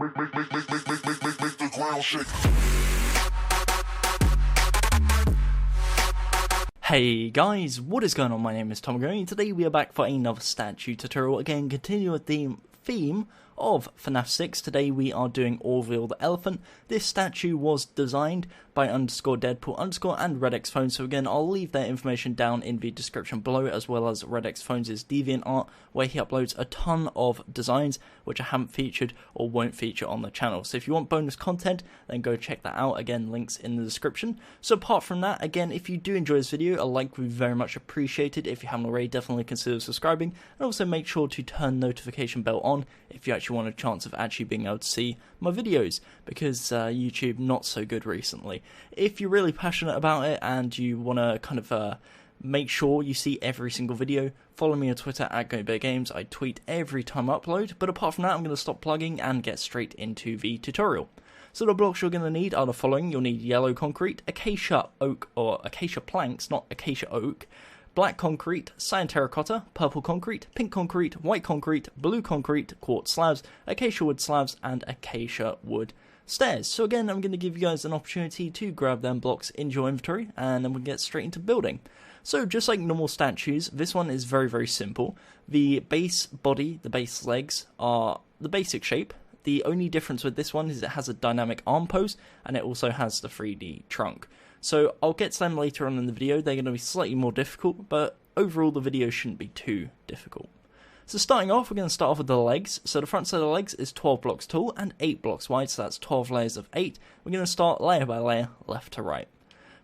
Make the ground shake. Hey guys, what is going on? My name is Tom and today we are back for another statue tutorial. Again, continue with the theme of FNAF 6. Today we are doing Orville the elephant. This statue was designed by _Deadpool_ and RedXPhones. So again, I'll leave their information down in the description below, as well as RedXPhones' DeviantArt, where he uploads a ton of designs which I haven't featured or won't feature on the channel. So if you want bonus content, then go check that out. Again, links in the description. So apart from that, again, if you do enjoy this video, a like would be very much appreciated. If you haven't already, definitely consider subscribing, and also make sure to turn notification bell on if you actually want a chance of actually being able to see my videos, because YouTube not so good recently. If you're really passionate about it and you want to kind of make sure you see every single video, follow me on Twitter at GummyBearGames. I tweet every time I upload. But apart from that, I'm going to stop plugging and get straight into the tutorial. So the blocks you're going to need are the following. You'll need yellow concrete, acacia oak, or acacia planks, not acacia oak, black concrete, cyan terracotta, purple concrete, pink concrete, white concrete, blue concrete, quartz slabs, acacia wood slabs, and acacia wood stairs. So again, I'm going to give you guys an opportunity to grab them blocks into your inventory, and then we'll get straight into building. So just like normal statues, this one is very, very simple. The base body, the base legs are the basic shape. The only difference with this one is it has a dynamic arm pose, and it also has the 3D trunk. So I'll get to them later on in the video. They're going to be slightly more difficult, but overall the video shouldn't be too difficult. So starting off, we're going to start off with the legs. So the front side of the legs is 12 blocks tall and 8 blocks wide, so that's 12 layers of 8. We're going to start layer by layer, left to right.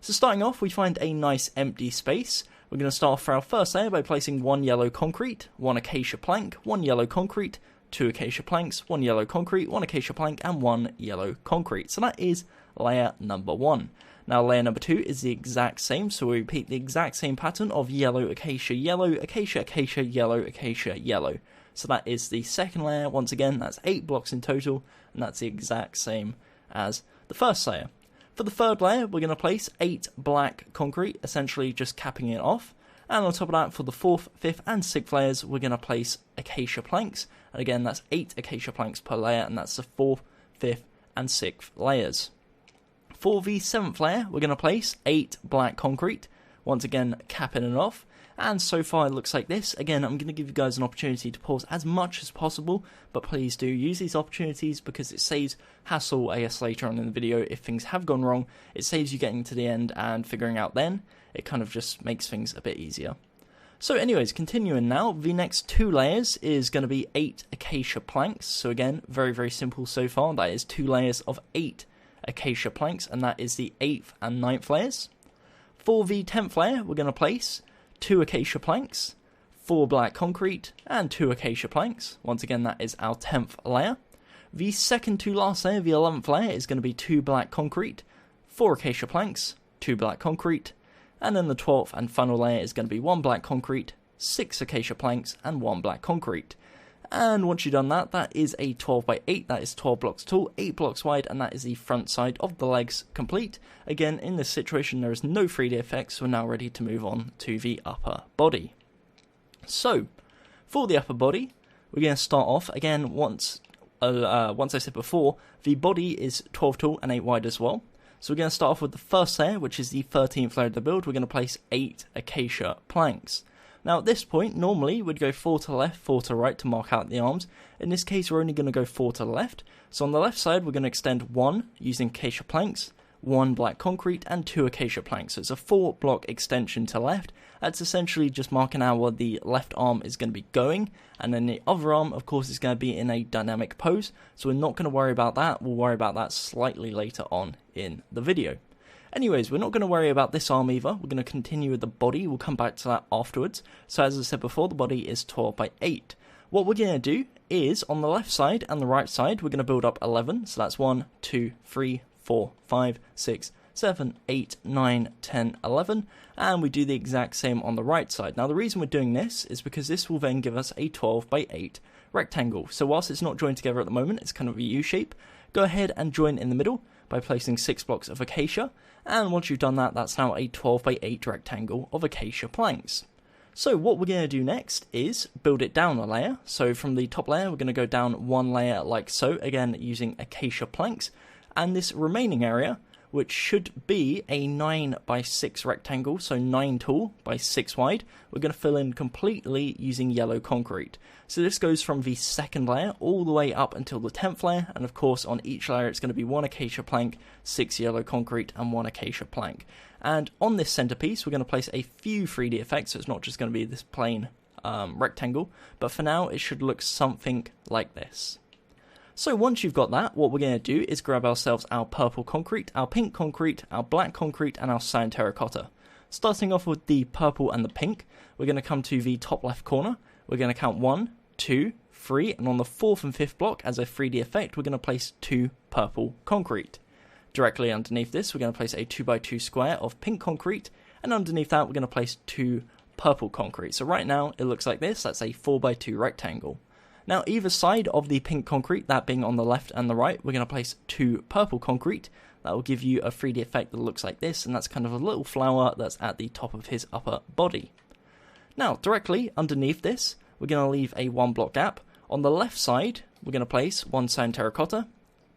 So starting off, we find a nice empty space. We're going to start off for our first layer by placing 1 yellow concrete, 1 acacia plank, 1 yellow concrete, 2 acacia planks, 1 yellow concrete, 1 acacia plank, and 1 yellow concrete. So that is layer number 1. Now layer number 2 is the exact same, so we repeat the exact same pattern of yellow, acacia, yellow, acacia, acacia, yellow, acacia, yellow. So that is the second layer. Once again, that's 8 blocks in total, and that's the exact same as the first layer. For the third layer, we're going to place 8 black concrete, essentially just capping it off. And on top of that, for the 4th, 5th, and 6th layers, we're going to place acacia planks. And again, that's 8 acacia planks per layer, and that's the 4th, 5th, and 6th layers. For the 7th layer, we're going to place 8 black concrete, once again capping it off, and so far it looks like this. Again, I'm going to give you guys an opportunity to pause as much as possible, but please do use these opportunities because it saves hassle, I guess, later on in the video. If things have gone wrong, it saves you getting to the end and figuring out then. It kind of just makes things a bit easier. So anyways, continuing now, the next 2 layers is going to be 8 acacia planks. So again, very, very simple so far. That is 2 layers of 8 acacia planks, and that is the 8th and 9th layers. For the 10th layer, we're going to place 2 acacia planks, 4 black concrete, and 2 acacia planks. Once again, that is our 10th layer. The second to last layer, the 11th layer, is going to be 2 black concrete, 4 acacia planks, 2 black concrete, and then the 12th and final layer is going to be 1 black concrete, 6 acacia planks, and 1 black concrete. And once you've done that, that is a 12 by 8, that is 12 blocks tall, 8 blocks wide, and that is the front side of the legs complete. Again, in this situation, there is no 3D effects, so we're now ready to move on to the upper body. So, for the upper body, we're going to start off, again, once I said before, the body is 12 tall and 8 wide as well. So we're going to start off with the first layer, which is the 13th layer of the build. We're going to place 8 acacia planks. Now at this point, normally we'd go 4 to the left, 4 to the right to mark out the arms. In this case, we're only going to go 4 to the left. So on the left side, we're going to extend 1 using acacia planks, 1 black concrete, and 2 acacia planks. So it's a 4 block extension to left. That's essentially just marking out where the left arm is going to be going. And then the other arm, of course, is going to be in a dynamic pose. So we're not going to worry about that. We'll worry about that slightly later on in the video. Anyways, we're not going to worry about this arm either. We're going to continue with the body. We'll come back to that afterwards. So as I said before, the body is 12 by 8. What we're going to do is, on the left side and the right side, we're going to build up 11. So that's 1, 2, 3, 4, 5, 6, 7, 8, 9, 10, 11. And we do the exact same on the right side. Now the reason we're doing this is because this will then give us a 12 by 8 rectangle. So whilst it's not joined together at the moment, it's kind of a U shape. Go ahead and join in the middle by placing 6 blocks of acacia, and once you've done that, that's now a 12 by 8 rectangle of acacia planks. So what we're going to do next is build it down a layer. So from the top layer, we're going to go down one layer like so, again using acacia planks. And this remaining area, which should be a 9 by 6 rectangle, so 9 tall by 6 wide, we're going to fill in completely using yellow concrete. So this goes from the second layer all the way up until the 10th layer, and of course on each layer it's going to be 1 acacia plank, 6 yellow concrete, and 1 acacia plank. And on this centerpiece we're going to place a few 3D effects, so it's not just going to be this plain rectangle, but for now it should look something like this. So once you've got that, what we're going to do is grab ourselves our purple concrete, our pink concrete, our black concrete, and our cyan terracotta. Starting off with the purple and the pink, we're going to come to the top left corner. We're going to count 1, 2, 3, and on the 4th and 5th block, as a 3D effect, we're going to place 2 purple concrete. Directly underneath this, we're going to place a 2x2 square of pink concrete, and underneath that, we're going to place 2 purple concrete. So right now, it looks like this. That's a 4x2 rectangle. Now, either side of the pink concrete, that being on the left and the right, we're going to place 2 purple concrete. That will give you a 3D effect that looks like this, and that's kind of a little flower that's at the top of his upper body. Now, directly underneath this, we're going to leave a 1 block gap. On the left side, we're going to place 1 cyan terracotta,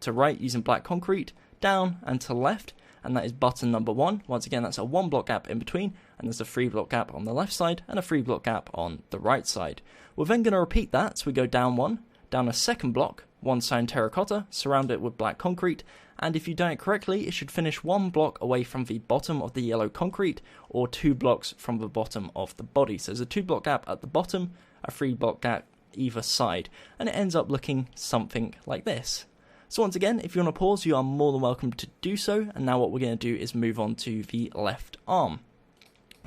to right using black concrete, down and to left, and that is button number 1. Once again, that's a 1 block gap in between, and there's a 3 block gap on the left side and a 3 block gap on the right side. We're then going to repeat that, so we go down 1, down a second block, 1 cyan terracotta, surround it with black concrete, and if you do it correctly, it should finish 1 block away from the bottom of the yellow concrete, or 2 blocks from the bottom of the body. So there's a 2 block gap at the bottom, a 3 block gap either side, and it ends up looking something like this. So once again, if you want to pause, you are more than welcome to do so, and now what we're going to do is move on to the left arm.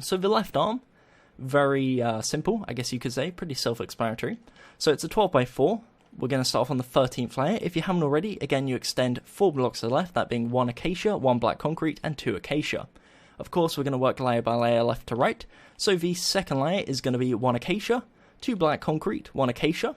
So the left arm, very simple, I guess you could say, pretty self-explanatory. So it's a 12x4. We're going to start off on the 13th layer. If you haven't already, again, you extend 4 blocks to the left, that being 1 acacia, 1 black concrete, and 2 acacia. Of course, we're going to work layer by layer left to right. So the second layer is going to be 1 acacia, 2 black concrete, 1 acacia.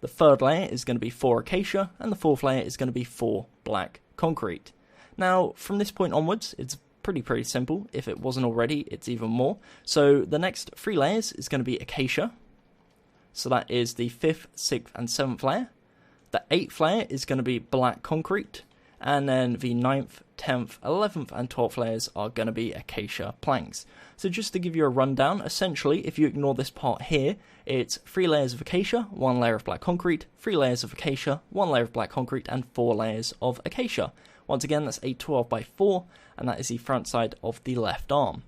The third layer is going to be 4 acacia, and the fourth layer is going to be 4 black concrete. Now, from this point onwards, it's pretty simple. If it wasn't already, it's even more. So the next 3 layers is going to be acacia. So that is the 5th, 6th, and 7th layer. The 8th layer is going to be black concrete. And then the 9th, 10th, 11th, and 12th layers are going to be acacia planks. So just to give you a rundown, essentially, if you ignore this part here, it's 3 layers of acacia, 1 layer of black concrete, 3 layers of acacia, 1 layer of black concrete, and 4 layers of acacia. Once again, that's a 12x4, and that is the front side of the left arm.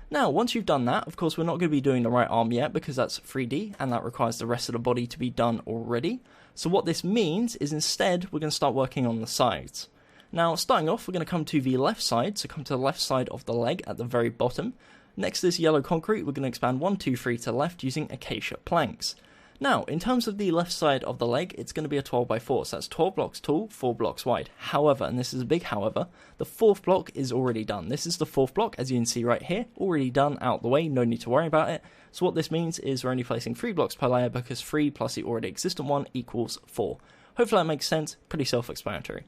Now, once you've done that, of course, we're not going to be doing the right arm yet because that's 3D, and that requires the rest of the body to be done already. So what this means is instead, we're going to start working on the sides. Now, starting off, we're going to come to the left side, so come to the left side of the leg at the very bottom. Next to this yellow concrete, we're going to expand 1, 2, 3 to the left using acacia planks. Now, in terms of the left side of the leg, it's going to be a 12x4, so that's 12 blocks tall, 4 blocks wide. However, and this is a big however, the 4th block is already done. This is the 4th block, as you can see right here, already done, out the way, no need to worry about it. So what this means is we're only placing 3 blocks per layer because 3 plus the already existent one equals 4. Hopefully that makes sense, pretty self-explanatory.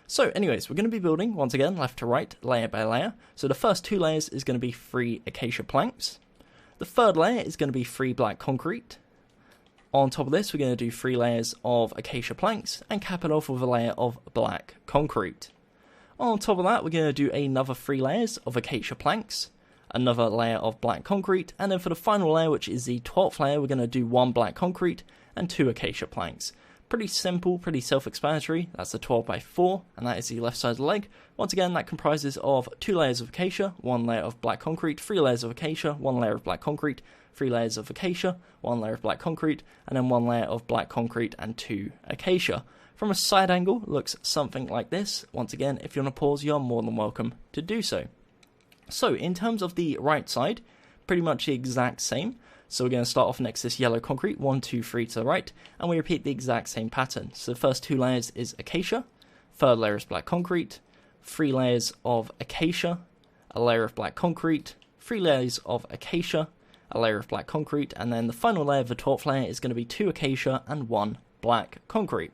So anyways, we're going to be building, once again, left to right, layer by layer. So the first 2 layers is going to be 3 acacia planks. The third layer is going to be 3 black concrete. On top of this, we're going to do 3 layers of acacia planks and cap it off with a layer of black concrete. On top of that, we're going to do another 3 layers of acacia planks, another layer of black concrete, and then for the final layer, which is the 12th layer, we're going to do 1 black concrete and 2 acacia planks. Pretty simple, pretty self-explanatory. That's the 12x4, and that is the left side of the leg. Once again, that comprises of 2 layers of acacia, 1 layer of black concrete, 3 layers of acacia, 1 layer of black concrete, 3 layers of acacia, 1 layer of black concrete, and then 1 layer of black concrete and 2 acacia. From a side angle, it looks something like this. Once again, if you want to pause, you are more than welcome to do so. So, in terms of the right side, pretty much the exact same. So we're going to start off next to this yellow concrete, 1, 2, 3 to the right, and we repeat the exact same pattern. So the first 2 layers is acacia, third layer is black concrete, 3 layers of acacia, a layer of black concrete, 3 layers of acacia, a layer of black concrete, and then the final layer of the 12th layer is going to be 2 acacia and 1 black concrete.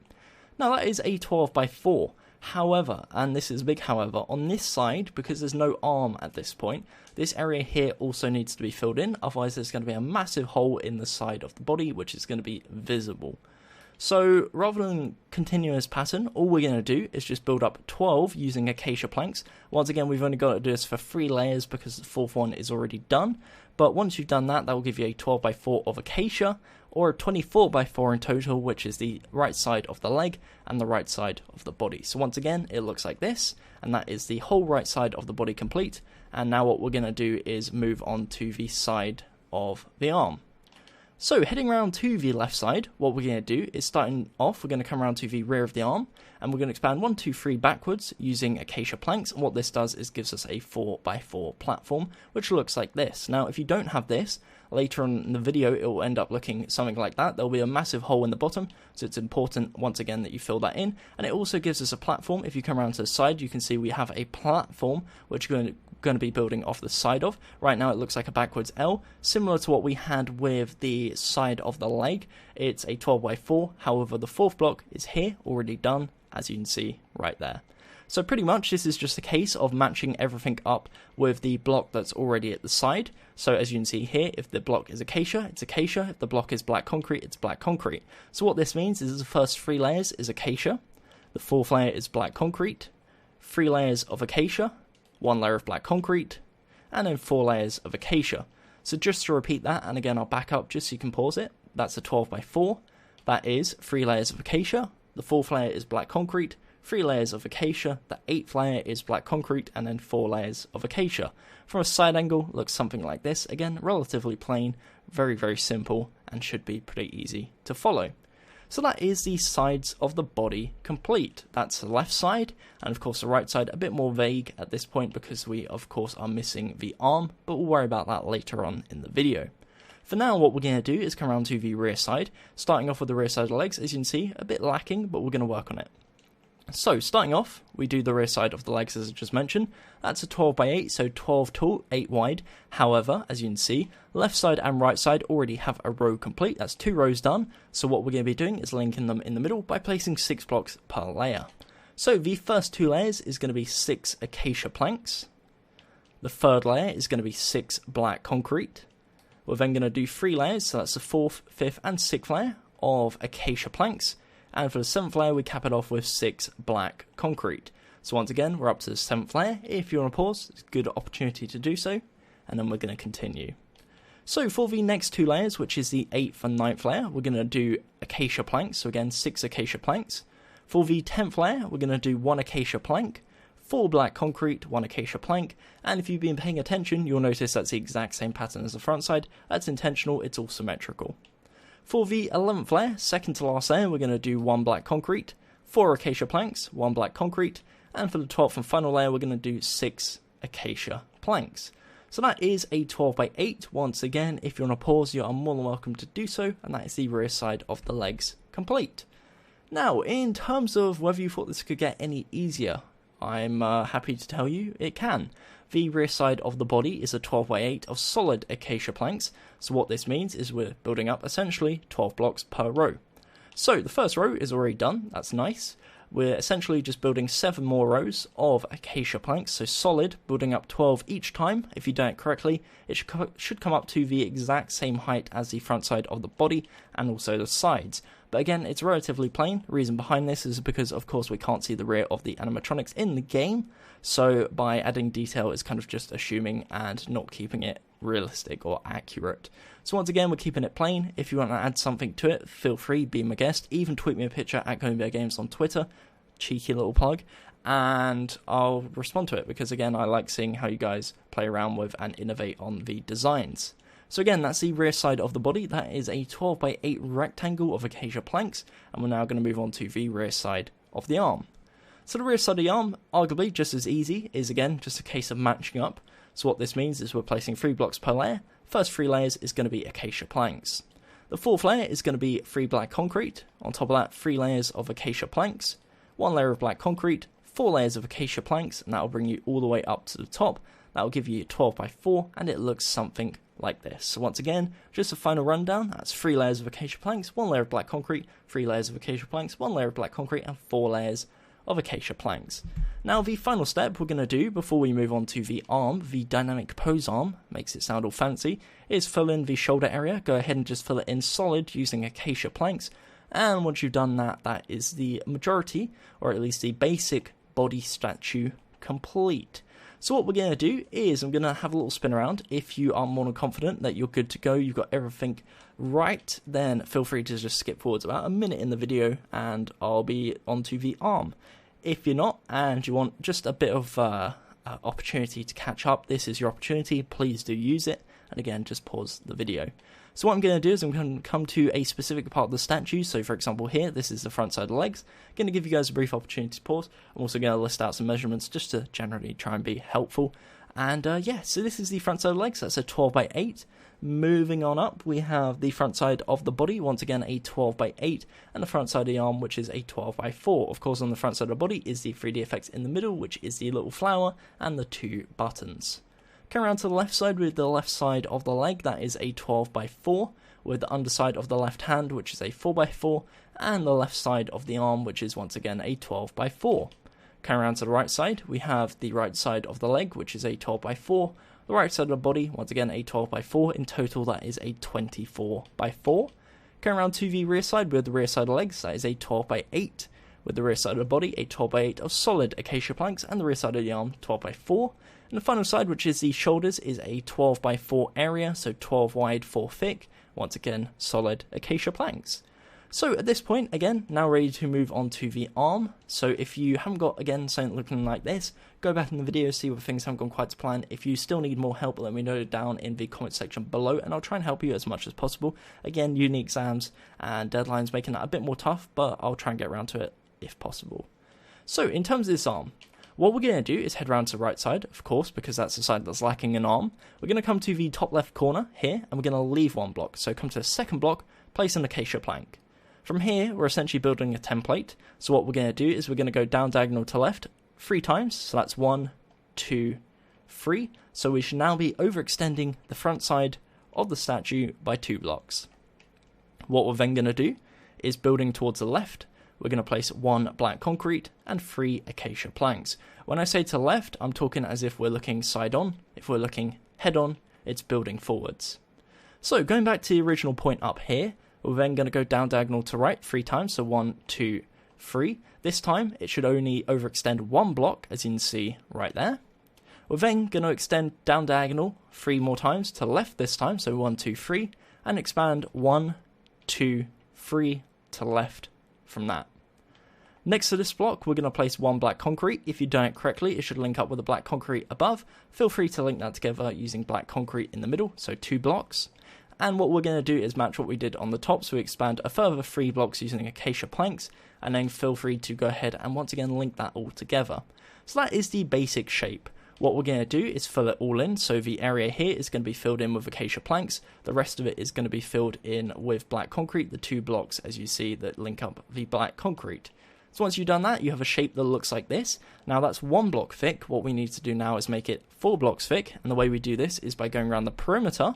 Now that is a 12x4. However, and this is a big however, on this side, because there's no arm at this point, this area here also needs to be filled in, otherwise there's going to be a massive hole in the side of the body which is going to be visible. So rather than continuous pattern, all we're going to do is just build up 12 using acacia planks. Once again, we've only got to do this for 3 layers because the 4th one is already done. But once you've done that, that will give you a 12x4 of acacia, or a 24x4 in total, which is the right side of the leg and the right side of the body. So once again, it looks like this, and that is the whole right side of the body complete. And now what we're going to do is move on to the side of the arm. So heading around to the left side, what we're going to do is starting off, we're going to come around to the rear of the arm, and we're going to expand 1, 2, 3 backwards using acacia planks. And what this does is gives us a 4x4 platform, which looks like this. Now, if you don't have this, later on in the video, it will end up looking something like that. There'll be a massive hole in the bottom, so it's important, once again, that you fill that in. And it also gives us a platform. If you come around to the side, you can see we have a platform, which we're going to be building off the side of. Right now, it looks like a backwards L, similar to what we had with the side of the leg. It's a 12x4, however, the 4th block is here, already done, as you can see right there. So pretty much this is just a case of matching everything up with the block that's already at the side. So as you can see here, if the block is acacia, it's acacia. If the block is black concrete, it's black concrete. So what this means is the first 3 layers is acacia, the 4th layer is black concrete, 3 layers of acacia, 1 layer of black concrete, and then 4 layers of acacia. So just to repeat that, and again I'll back up just so you can pause it, that's a 12x4, that is 3 layers of acacia, the 4th layer is black concrete, 3 layers of acacia, the 8th layer is black concrete, and then 4 layers of acacia. From a side angle, looks something like this. Again, relatively plain, very, very simple, and should be pretty easy to follow. So that is the sides of the body complete. That's the left side, and of course the right side a bit more vague at this point because we of course are missing the arm, but we'll worry about that later on in the video. For now, what we're going to do is come around to the rear side, starting off with the rear side of the legs. As you can see, a bit lacking, but we're going to work on it. So, starting off, we do the rear side of the legs as I just mentioned. That's a 12x8, so 12 tall, 8 wide. However, as you can see, left side and right side already have a row complete. That's 2 rows done. So what we're going to be doing is linking them in the middle by placing 6 blocks per layer. So the first 2 layers is going to be 6 acacia planks. The 3rd layer is going to be 6 black concrete. We're then going to do 3 layers, so that's the 4th, 5th and 6th layer of acacia planks. And for the 7th layer, we cap it off with 6 black concrete. So once again, we're up to the 7th layer. If you want to pause, it's a good opportunity to do so. And then we're going to continue. So for the next 2 layers, which is the 8th and 9th layer, we're going to do acacia planks. So again, 6 acacia planks. For the 10th layer, we're going to do 1 acacia plank, 4 black concrete, 1 acacia plank. And if you've been paying attention, you'll notice that's the exact same pattern as the front side. That's intentional, it's all symmetrical. For the 11th layer, second to last layer, we're going to do 1 black concrete, 4 acacia planks, 1 black concrete, and for the 12th and final layer, we're going to do 6 acacia planks. So that is a 12x8. Once again, if you want to pause, you are more than welcome to do so, and that is the rear side of the legs complete. Now, in terms of whether you thought this could get any easier, I'm happy to tell you it can. The rear side of the body is a 12x8 of solid acacia planks, so what this means is we're building up essentially 12 blocks per row. So the first row is already done, that's nice. We're essentially just building 7 more rows of acacia planks, so solid, building up 12 each time. If you do it correctly, it should come up to the exact same height as the front side of the body and also the sides. But again, it's relatively plain. The reason behind this is because, of course, we can't see the rear of the animatronics in the game. So by adding detail, it's kind of just assuming and not keeping it realistic or accurate. So once again, we're keeping it plain. If you want to add something to it, feel free, be my guest. Even tweet me a picture at GummyBearGames on Twitter. Cheeky little plug. And I'll respond to it because, again, I like seeing how you guys play around with and innovate on the designs. So again, that's the rear side of the body. That is a 12x8 rectangle of acacia planks, and we're now going to move on to the rear side of the arm. So the rear side of the arm, arguably just as easy, is again just a case of matching up. So what this means is we're placing 3 blocks per layer. First 3 layers is going to be acacia planks. The 4th layer is going to be 3 black concrete. On top of that, 3 layers of acacia planks, 1 layer of black concrete, 4 layers of acacia planks, and that will bring you all the way up to the top. That will give you 12x4, and it looks something like this. So once again, just a final rundown. That's 3 layers of acacia planks, 1 layer of black concrete, 3 layers of acacia planks, 1 layer of black concrete, and 4 layers of acacia planks. Now the final step we're going to do before we move on to the arm, the dynamic pose arm, makes it sound all fancy, is fill in the shoulder area. Go ahead and just fill it in solid using acacia planks, and once you've done that, that is the majority, or at least the basic body statue complete. So what we're going to do is I'm going to have a little spin around. If you are more than confident that you're good to go, you've got everything right, then feel free to just skip forwards about a minute in the video and I'll be onto the arm. If you're not and you want just a bit of opportunity to catch up, this is your opportunity. Please do use it. And again, just pause the video. So what I'm going to do is I'm going to come to a specific part of the statue. So for example here, this is the front side of the legs. I'm going to give you guys a brief opportunity to pause. I'm also going to list out some measurements just to generally try and be helpful. And yeah, so this is the front side of the legs. That's a 12 by 8. Moving on up, we have the front side of the body, once again a 12 by 8, and the front side of the arm, which is a 12 by 4. Of course, on the front side of the body is the 3D effects in the middle, which is the little flower and the 2 buttons. Come around to the left side with the left side of the leg, that is a 12 by 4, with the underside of the left hand, which is a 4 by 4, and the left side of the arm, which is once again a 12 by 4. Come around to the right side, we have the right side of the leg, which is a 12 by 4, the right side of the body, once again a 12 by 4, in total that is a 24 by 4. Come around to the rear side with the rear side of the legs, that is a 12 by 8, with the rear side of the body, a 12 by 8 of solid acacia planks, and the rear side of the arm, 12 by 4. And the final side, which is the shoulders, is a 12 by 4 area, so 12 wide, 4 thick, once again, solid acacia planks. So at this point, again, now ready to move on to the arm. So if you haven't got, again, something looking like this, go back in the video, see where things haven't gone quite to plan. If you still need more help, let me know down in the comment section below, and I'll try and help you as much as possible. Again, uni exams and deadlines making that a bit more tough, but I'll try and get around to it if possible. So in terms of this arm, what we're going to do is head around to the right side, of course, because that's the side that's lacking an arm. We're going to come to the top left corner here, and we're going to leave one block. So come to the second block, place an acacia plank. From here, we're essentially building a template. So what we're going to do is we're going to go down diagonal to left 3 times. So that's 1, 2, 3. So we should now be overextending the front side of the statue by 2 blocks. What we're then going to do is building towards the left. We're going to place 1 black concrete and 3 acacia planks. When I say to the left, I'm talking as if we're looking side on. If we're looking head on, it's building forwards. So going back to the original point up here, we're then going to go down diagonal to right 3 times. So 1, 2, 3. This time it should only overextend 1 block, as you can see right there. We're then going to extend down diagonal 3 more times to the left this time. So 1, 2, 3. And expand 1, 2, 3 to the left from that. Next to this block, we're going to place 1 black concrete. If you've done it correctly, it should link up with the black concrete above. Feel free to link that together using black concrete in the middle, so 2 blocks. And what we're going to do is match what we did on the top, so we expand a further 3 blocks using acacia planks, and then feel free to go ahead and once again link that all together. So that is the basic shape. What we're going to do is fill it all in, so the area here is going to be filled in with acacia planks, the rest of it is going to be filled in with black concrete, the 2 blocks as you see that link up the black concrete. So once you've done that, you have a shape that looks like this. Now that's 1 block thick. What we need to do now is make it 4 blocks thick, and the way we do this is by going around the perimeter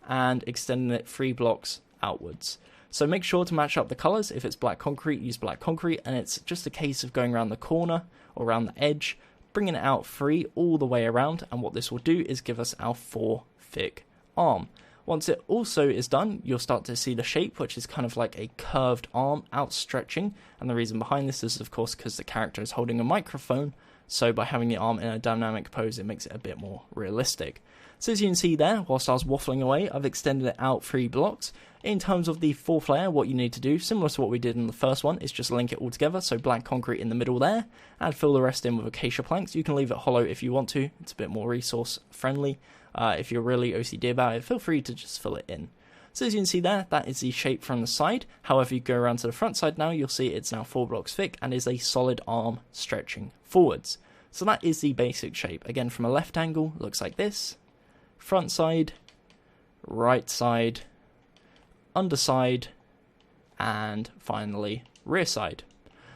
and extending it 3 blocks outwards. So make sure to match up the colours. If it's black concrete, use black concrete, and it's just a case of going around the corner or around the edge, bringing it out 3 all the way around, and what this will do is give us our 4 thick arm. Once it also is done, you'll start to see the shape, which is kind of like a curved arm outstretching, and the reason behind this is of course because the character is holding a microphone, so by having the arm in a dynamic pose it makes it a bit more realistic. So as you can see there, whilst I was waffling away, I've extended it out 3 blocks. In terms of the 4th layer, what you need to do, similar to what we did in the first one, is just link it all together, so black concrete in the middle there, and fill the rest in with acacia planks. You can leave it hollow if you want to, it's a bit more resource friendly. If you're really OCD about it, feel free to just fill it in. So as you can see there, that is the shape from the side. However, you go around to the front side now, you'll see it's now 4 blocks thick and is a solid arm stretching forwards. So that is the basic shape. Again, from a left angle, looks like this. Front side, right side, underside, and finally rear side.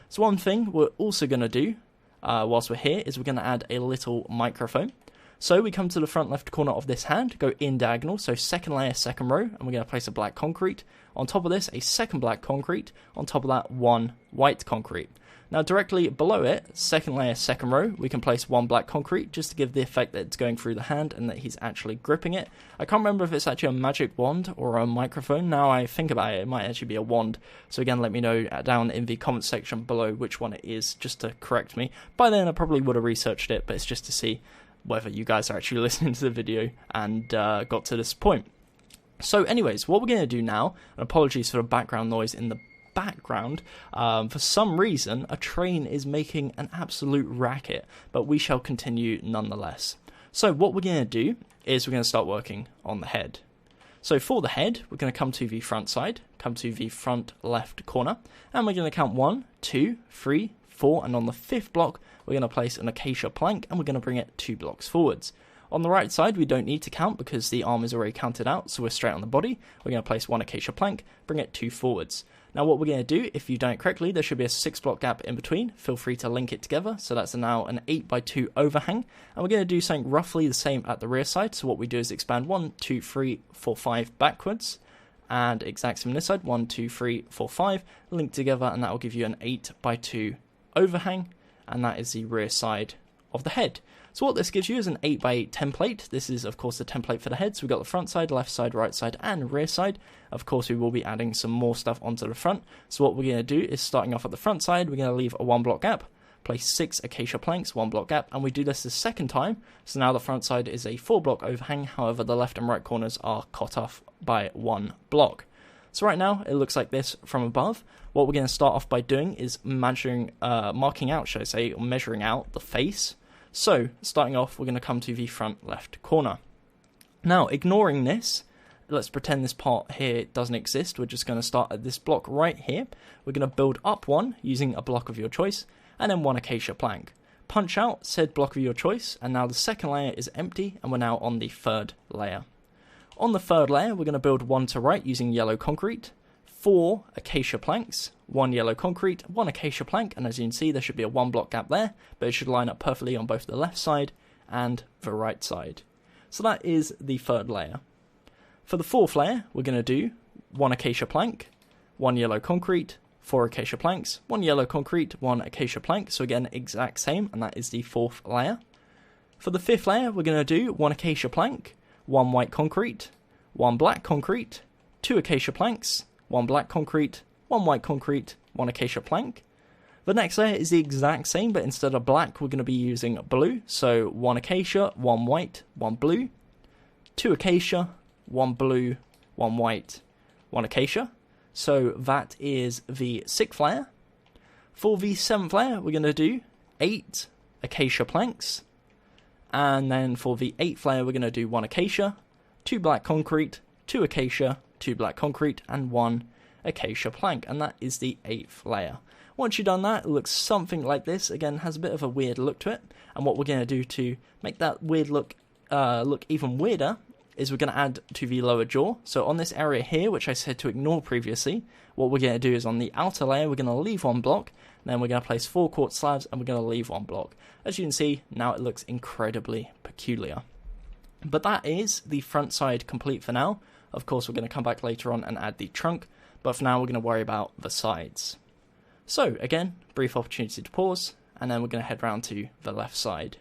So one thing we're also going to do whilst we're here is we're going to add a little microphone. So we come to the front left corner of this hand, go in diagonal, so second layer, second row, and we're going to place a black concrete. On top of this, a second black concrete. On top of that, 1 white concrete. Now directly below it, second layer, second row, we can place one black concrete just to give the effect that it's going through the hand and that he's actually gripping it. I can't remember if it's actually a magic wand or a microphone. Now I think about it, it might actually be a wand. So again, let me know down in the comment section below which one it is, just to correct me. By then I probably would have researched it, but it's just to see whether you guys are actually listening to the video and got to this point. So anyways, what we're going to do now, and apologies for the background noise in the background, for some reason a train is making an absolute racket, but we shall continue nonetheless. So what we're going to do is we're going to start working on the head. So for the head, we're going to come to the front side, come to the front left corner, and we're going to count 1, 2, 3, 4, and on the 5th block we're going to place an acacia plank and we're going to bring it 2 blocks forwards. On the right side, we don't need to count because the arm is already counted out, so we're straight on the body. We're going to place 1 acacia plank, bring it 2 forwards. Now what we're going to do, if you've done it correctly, there should be a 6 block gap in between. Feel free to link it together. So that's now an 8x2 overhang. And we're going to do something roughly the same at the rear side. So what we do is expand 1, 2, 3, 4, 5 backwards. And exact same on this side, 1, 2, 3, 4, 5. Link together, and that will give you an 8x2 overhang. And that is the rear side of the head. So what this gives you is an 8x8 template. This is of course the template for the head. So we've got the front side, left side, right side and rear side. Of course we will be adding some more stuff onto the front. So what we're going to do is, starting off at the front side, we're going to leave a 1 block gap, place 6 acacia planks, 1 block gap, and we do this the second time. So now the front side is a 4 block overhang, however the left and right corners are cut off by 1 block. So right now it looks like this from above. What we're going to start off by doing is marking out, should I say, or measuring out the face. So, starting off, we're going to come to the front left corner. Now, ignoring this, let's pretend this part here doesn't exist. We're just going to start at this block right here. We're going to build up 1 using a block of your choice, and then 1 acacia plank. Punch out said block of your choice, and now the second layer is empty, and we're now on the 3rd layer. On the 3rd layer, we're going to build 1 to right using yellow concrete, 4 acacia planks, 1 yellow concrete, 1 acacia plank, and as you can see there should be a 1 block gap there, but it should line up perfectly on both the left side and the right side. So that is the 3rd layer. For the 4th layer, we're going to do 1 acacia plank, 1 yellow concrete, 4 acacia planks, 1 yellow concrete, 1 acacia plank, so again exact same, and that is the 4th layer. For the 5th layer, we're going to do 1 acacia plank, 1 white concrete, 1 black concrete, 2 acacia planks, 1 black concrete, 1 white concrete, 1 acacia plank. The next layer is the exact same, but instead of black, we're going to be using blue. So 1 acacia, 1 white, 1 blue, 2 acacia, 1 blue, 1 white, 1 acacia. So that is the 6th layer. For the 7th layer, we're going to do 8 acacia planks. And then for the 8th layer, we're going to do 1 acacia, 2 black concrete, 2 acacia, 2 black concrete, and 1 acacia plank, and that is the 8th layer. Once you've done that, it looks something like this. Again, has a bit of a weird look to it, and what we're going to do to make that weird look even weirder is we're going to add to the lower jaw. So on this area here, which I said to ignore previously, what we're going to do is on the outer layer, we're going to leave 1 block, and then we're going to place 4 quartz slabs, and we're going to leave 1 block. As you can see, now it looks incredibly peculiar. But that is the front side complete for now. Of course, we're going to come back later on and add the trunk, but for now we're going to worry about the sides. So again, brief opportunity to pause, and then we're going to head round to the left side.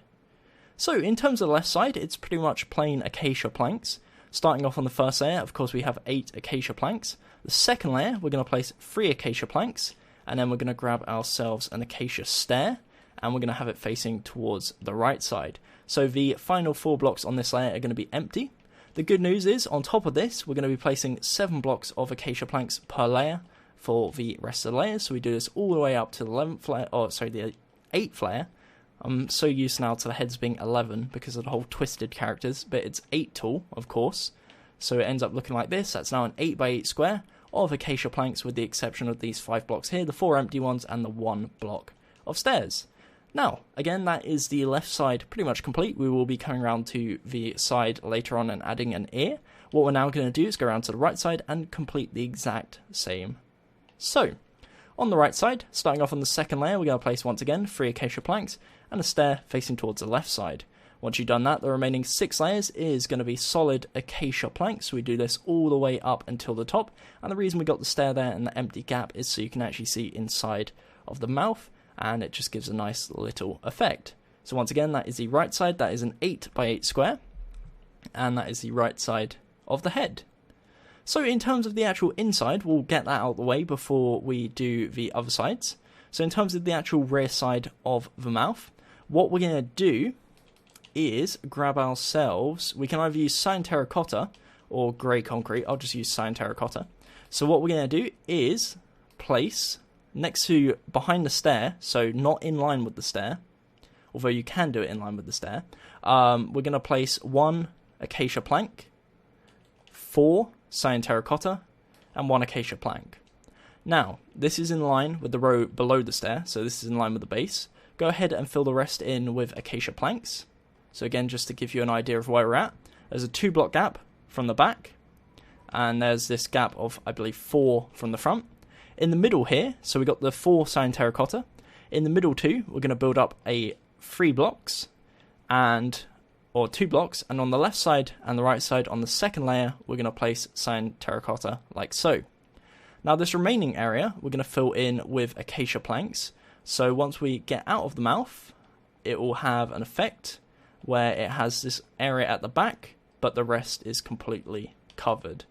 So in terms of the left side, it's pretty much plain acacia planks. Starting off on the first layer, of course we have 8 acacia planks. The second layer, we're going to place 3 acacia planks, and then we're going to grab ourselves an acacia stair, and we're going to have it facing towards the right side. So the final 4 blocks on this layer are going to be empty. The good news is, on top of this, we're going to be placing 7 blocks of acacia planks per layer for the rest of the layers. So we do this all the way up to the 11th layer, the 8th layer. I'm so used now to the heads being 11 because of the whole twisted characters, but it's 8 tall, of course. So it ends up looking like this. That's now an 8x8 square of acacia planks, with the exception of these 5 blocks here, the 4 empty ones, and the 1 block of stairs. Now, again, that is the left side pretty much complete. We will be coming around to the side later on and adding an ear. What we're now going to do is go around to the right side and complete the exact same. So, on the right side, starting off on the second layer, we're going to place once again 3 acacia planks and a stair facing towards the left side. Once you've done that, the remaining 6 layers is going to be solid acacia planks. So we do this all the way up until the top. And the reason we got the stair there and the empty gap is so you can actually see inside of the mouth. and it just gives a nice little effect. So once again, that is the right side. That is an 8 by 8 square, and that is the right side of the head. So in terms of the actual inside, we'll get that out of the way before we do the other sides. So in terms of the actual rear side of the mouth, what we're going to do is grab ourselves, we can either use cyan terracotta or grey concrete. I'll just use cyan terracotta. So what we're going to do is place next to, behind the stair, so not in line with the stair, although you can do it in line with the stair, we're going to place 1 acacia plank, 4 cyan terracotta, and 1 acacia plank. Now, this is in line with the row below the stair, so this is in line with the base. Go ahead and fill the rest in with acacia planks. So again, just to give you an idea of where we're at, there's a 2 block gap from the back, and there's this gap of, I believe, 4 from the front. In the middle here, so we got the 4 cyan terracotta. In the middle 2, we're going to build up a 3 blocks, or 2 blocks, and on the left side and the right side on the second layer, we're going to place cyan terracotta like so. Now this remaining area, we're going to fill in with acacia planks. So once we get out of the mouth, it will have an effect where it has this area at the back, but the rest is completely covered.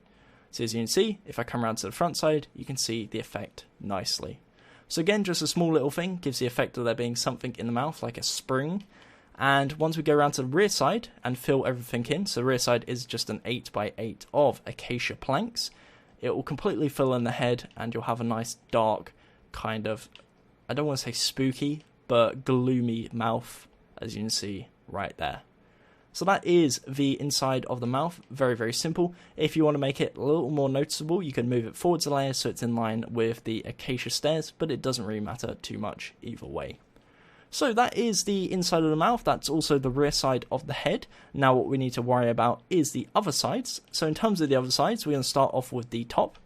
So as you can see, if I come around to the front side, you can see the effect nicely. So again, just a small little thing, gives the effect of there being something in the mouth, like a spring. And once we go around to the rear side and fill everything in, so the rear side is just an 8 by 8 of acacia planks, it will completely fill in the head, and you'll have a nice dark kind of, I don't want to say spooky, but gloomy mouth, as you can see right there. So that is the inside of the mouth. Very, very simple. If you want to make it a little more noticeable, you can move it forwards a layer so it's in line with the acacia stairs, but it doesn't really matter too much either way. So that is the inside of the mouth. That's also the rear side of the head. Now what we need to worry about is the other sides. So in terms of the other sides, we're going to start off with the top.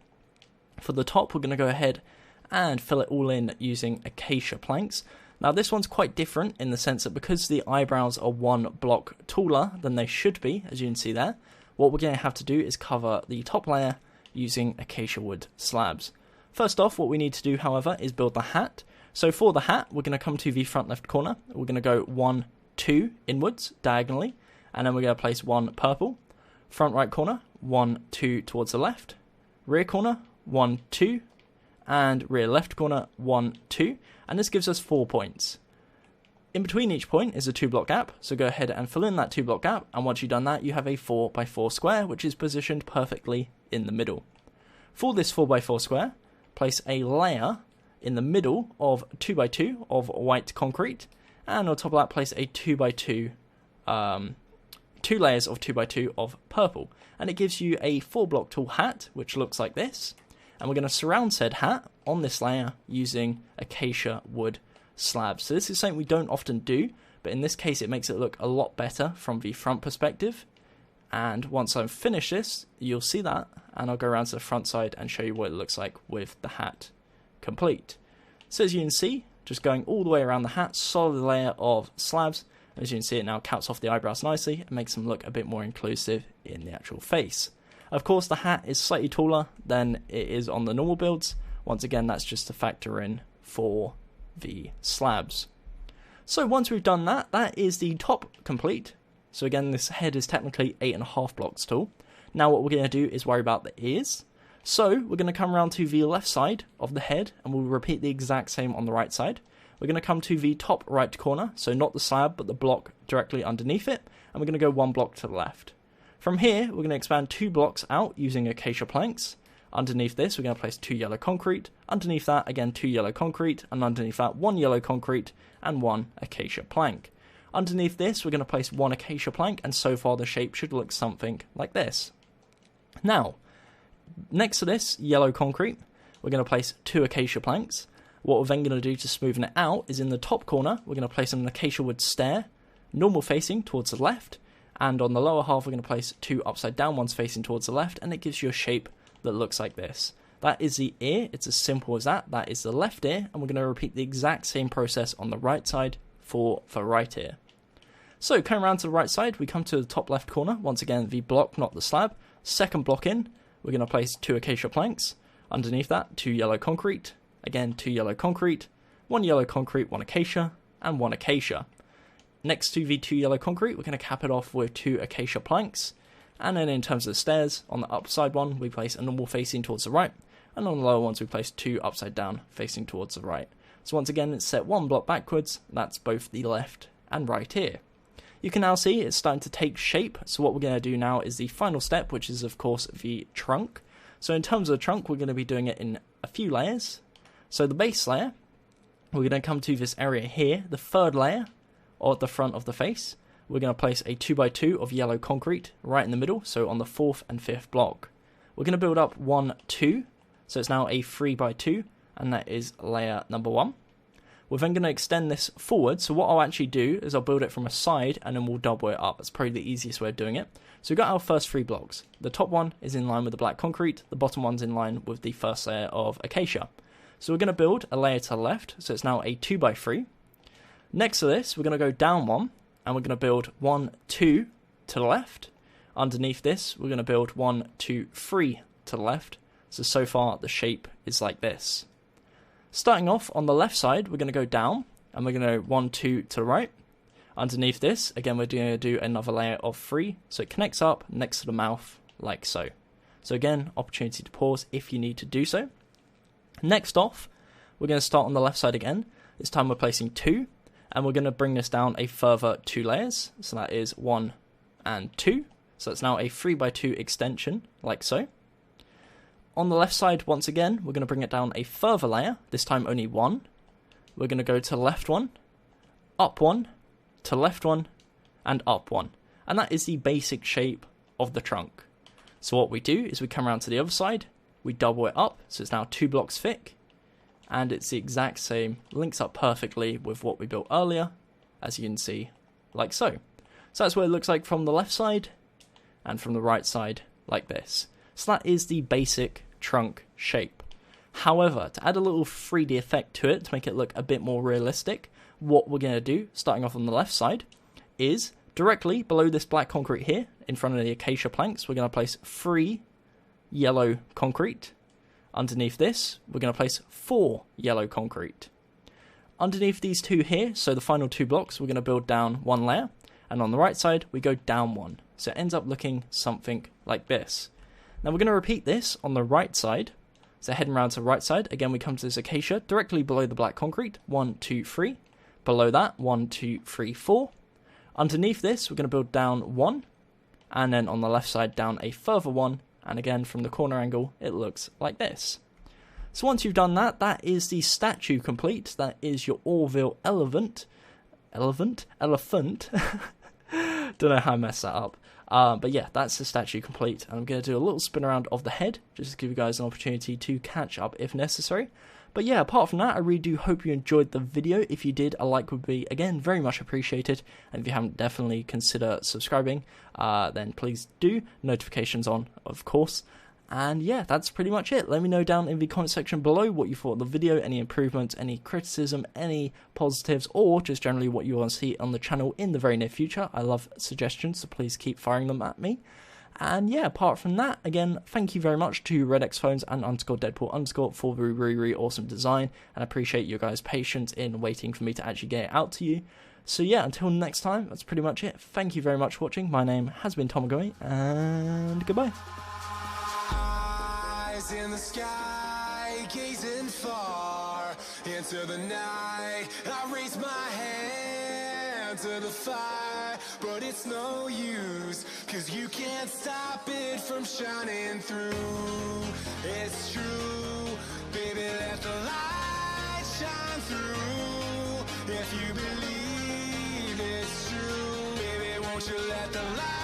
For the top, we're going to go ahead and fill it all in using acacia planks. Now this one's quite different in the sense that because the eyebrows are 1 block taller than they should be, as you can see there, what we're going to have to do is cover the top layer using acacia wood slabs. First off, what we need to do, however, is build the hat. So for the hat, we're going to come to the front left corner. We're going to go 1, 2 inwards, diagonally, and then we're going to place 1 purple. Front right corner, 1, 2 towards the left. Rear corner, 1, 2, and rear left corner, 1, 2, and this gives us 4 points. In between each point is a 2 block gap, so go ahead and fill in that 2 block gap, and once you've done that, you have a 4 by 4 square, which is positioned perfectly in the middle. For this 4 by 4 square, place a layer in the middle of 2 by 2 of white concrete, and on top of that, place a 2 by 2, 2 layers of 2 by 2 of purple, and it gives you a 4 block tall hat, which looks like this. And we're going to surround said hat on this layer using acacia wood slabs. So this is something we don't often do, but in this case it makes it look a lot better from the front perspective. And once I've finished this, you'll see that, and I'll go around to the front side and show you what it looks like with the hat complete. So as you can see, just going all the way around the hat, solid layer of slabs. As you can see, it now caps off the eyebrows nicely and makes them look a bit more inclusive in the actual face. Of course, the hat is slightly taller than it is on the normal builds. Once again, that's just to factor in for the slabs. So once we've done that, that is the top complete. So again, this head is technically 8.5 blocks tall. Now what we're going to do is worry about the ears. So we're going to come around to the left side of the head, and we'll repeat the exact same on the right side. We're going to come to the top right corner, so not the slab, but the block directly underneath it, and we're going to go 1 block to the left. From here, we're going to expand 2 blocks out using acacia planks. Underneath this, we're going to place 2 yellow concrete. Underneath that, again, 2 yellow concrete. And underneath that, 1 yellow concrete and 1 acacia plank. Underneath this, we're going to place 1 acacia plank, and so far the shape should look something like this. Now, next to this yellow concrete, we're going to place 2 acacia planks. What we're then going to do to smoothen it out is in the top corner, we're going to place an acacia wood stair, normal facing towards the left. And on the lower half, we're going to place 2 upside down ones facing towards the left, and it gives you a shape that looks like this. That is the ear. It's as simple as that. That is the left ear, and we're going to repeat the exact same process on the right side for the right ear. So coming around to the right side, we come to the top left corner. Once again, the block, not the slab. Second block in, we're going to place 2 acacia planks. Underneath that, 2 yellow concrete. Again, 2 yellow concrete. 1 yellow concrete, 1 acacia, and 1 acacia. Next to the 2 yellow concrete, we're going to cap it off with 2 acacia planks. And then in terms of the stairs, on the upside one, we place a normal facing towards the right. And on the lower ones, we place 2 upside down facing towards the right. So once again, it's set 1 block backwards. That's both the left and right here. You can now see it's starting to take shape. So what we're going to do now is the final step, which is of course the trunk. So in terms of the trunk, we're going to be doing it in a few layers. So the base layer, we're going to come to this area here, the 3rd layer, or at the front of the face. We're going to place a 2x2 of yellow concrete right in the middle, so on the 4th and 5th block. We're going to build up 1, 2, so it's now a 3x2, and that is layer number 1. We're then going to extend this forward, so what I'll actually do is I'll build it from a side, and then we'll double it up. That's probably the easiest way of doing it. So we've got our first 3 blocks. The top one is in line with the black concrete, the bottom one's in line with the first layer of acacia. So we're going to build a layer to the left, so it's now a 2x3. Next to this, we're going to go down 1, and we're going to build 1, 2 to the left. Underneath this, we're going to build 1, 2, 3 to the left. So far, the shape is like this. Starting off on the left side, we're going to go down, and we're going to go 1, 2 to the right. Underneath this, again, we're going to do another layer of 3, so it connects up next to the mouth, like so. So again, opportunity to pause if you need to do so. Next off, we're going to start on the left side again. This time we're placing 2. And we're going to bring this down a further 2 layers. So that is 1 and 2. So it's now a 3x2 extension, like so. On the left side, once again, we're going to bring it down a further layer. This time only 1. We're going to go to left 1, up 1, to left 1, and up 1. And that is the basic shape of the trunk. So what we do is we come around to the other side. We double it up, so it's now 2 blocks thick. And it's the exact same, links up perfectly with what we built earlier, as you can see, like so. So that's what it looks like from the left side, and from the right side, like this. So that is the basic trunk shape. However, to add a little 3D effect to it, to make it look a bit more realistic, what we're going to do, starting off on the left side, is directly below this black concrete here, in front of the acacia planks, we're going to place 3 yellow concrete. Underneath this, we're going to place 4 yellow concrete. Underneath these 2 here, so the final 2 blocks, we're going to build down 1 layer. And on the right side, we go down 1. So it ends up looking something like this. Now we're going to repeat this on the right side. So heading around to the right side, again we come to this acacia, directly below the black concrete. 1, 2, 3. Below that, 1, 2, 3, 4. Underneath this, we're going to build down 1. And then on the left side, down a further 1. And again, from the corner angle, it looks like this. So once you've done that, that is the statue complete. That is your Orville elephant. Elephant? Don't know how I messed that up. But yeah, that's the statue complete. And I'm going to do a little spin around of the head, just to give you guys an opportunity to catch up if necessary. But yeah, apart from that, I really do hope you enjoyed the video. If you did, a like would be, again, very much appreciated. And if you haven't, definitely consider subscribing. Then please do. Notifications on, of course. And yeah, that's pretty much it. Let me know down in the comment section below what you thought of the video, any improvements, any criticism, any positives, or just generally what you want to see on the channel in the very near future. I love suggestions, so please keep firing them at me. And yeah, apart from that, again, thank you very much to RedXPhones and _Deadpool_ for the really awesome design, and I appreciate your guys' patience in waiting for me to actually get it out to you. So yeah, until next time, that's pretty much it. Thank you very much for watching. My name has been Gummy, and goodbye. Eyes in the sky, gazing far into the night. I raise my hand to the fire, but it's no use, 'cause you can't stop it from shining through. It's true, baby, let the light shine through. If you believe it's true, baby, won't you let the light